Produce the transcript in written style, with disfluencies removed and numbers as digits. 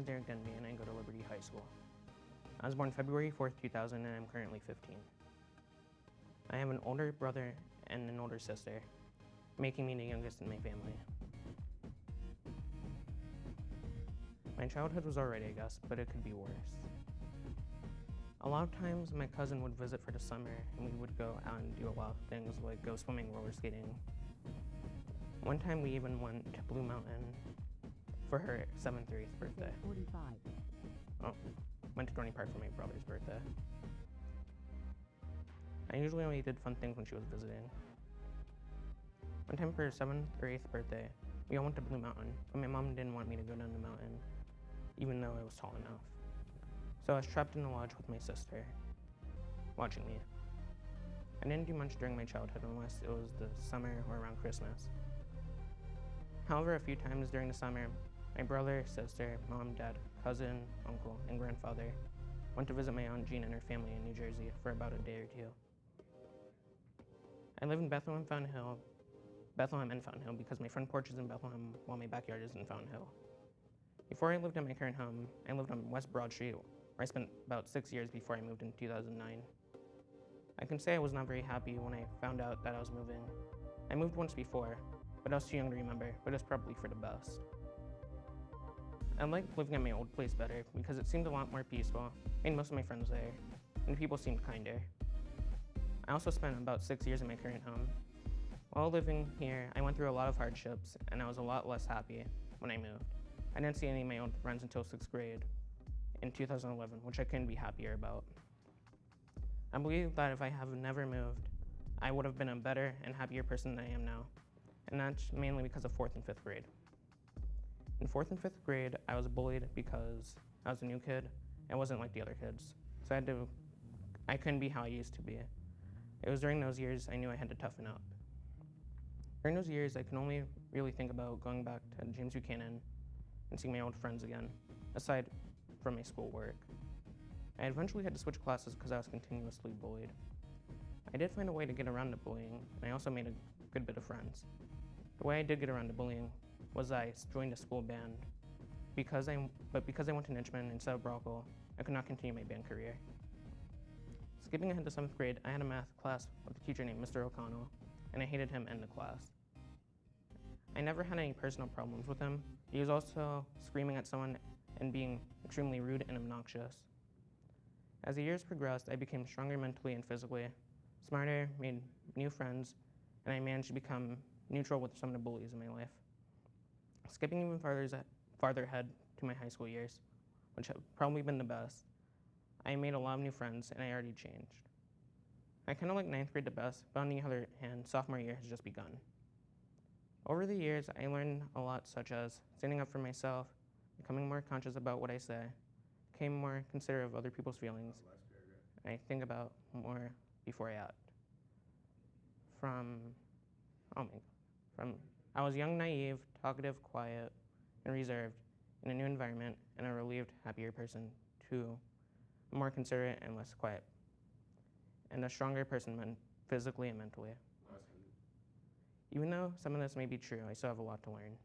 is Derrick Denby and I go to Liberty High School. I was born February 4th, 2000 and I'm currently 15. I have an older brother and an older sister, making me the youngest in my family. My childhood was alright, I guess, but it could be worse. A lot of times my cousin would visit for the summer and we would go out and do a lot of things like go swimming, roller skating. One time we even went to Blue Mountain for her 7th or 8th birthday. 45. Oh, went to Dorney Park for my brother's birthday. I usually only did fun things when she was visiting. One time for her 7th or 8th birthday, we all went to Blue Mountain, but my mom didn't want me to go down the mountain, even though I was tall enough. So I was trapped in the lodge with my sister, watching me. I didn't do much during my childhood unless it was the summer or around Christmas. However, a few times during the summer, my brother, sister, mom, dad, cousin, uncle, and grandfather went to visit my Aunt Jean and her family in New Jersey for about a day or two. I live in Bethlehem and Fountain Hill because my front porch is in Bethlehem while my backyard is in Fountain Hill. Before I lived at my current home, I lived on West Broad Street, where I spent about 6 years before I moved in 2009. I can say I was not very happy when I found out that I was moving. I moved once before, but I was too young to remember, but it's probably for the best. I liked living at my old place better because it seemed a lot more peaceful, made most of my friends there, and people seemed kinder. I also spent about 6 years in my current home. While living here, I went through a lot of hardships, and I was a lot less happy when I moved. I didn't see any of my old friends until 6th grade in 2011, which I couldn't be happier about. I believe that if I have never moved, I would have been a better and happier person than I am now, and that's mainly because of 4th and 5th grade. In 4th and 5th grade, I was bullied because I was a new kid and wasn't like the other kids, so I couldn't be how I used to be. It was during those years I knew I had to toughen up. During those years, I could only really think about going back to James Buchanan and seeing my old friends again, aside from my schoolwork. I eventually had to switch classes because I was continuously bullied. I did find a way to get around the bullying, and I also made a good bit of friends. The way I did get around the bullying was I joined a school band. Because I went to Nichman instead of Brockle, I could not continue my band career. Skipping ahead to 7th grade, I had a math class with a teacher named Mr. O'Connell, and I hated him in the class. I never had any personal problems with him. He was also screaming at someone and being extremely rude and obnoxious. As the years progressed, I became stronger mentally and physically, smarter, made new friends, and I managed to become neutral with some of the bullies in my life. Skipping even farther ahead to my high school years, which have probably been the best, I made a lot of new friends and I already changed. I kind of like 9th grade the best, but on the other hand, sophomore year has just begun. Over the years, I learned a lot such as standing up for myself, becoming more conscious about what I say, became more considerate of other people's feelings, and I think about more before I act. I was young, naive, talkative, quiet, and reserved in a new environment, and a relieved, happier person to a more considerate and less quiet, and a stronger person physically and mentally. Even though some of this may be true, I still have a lot to learn.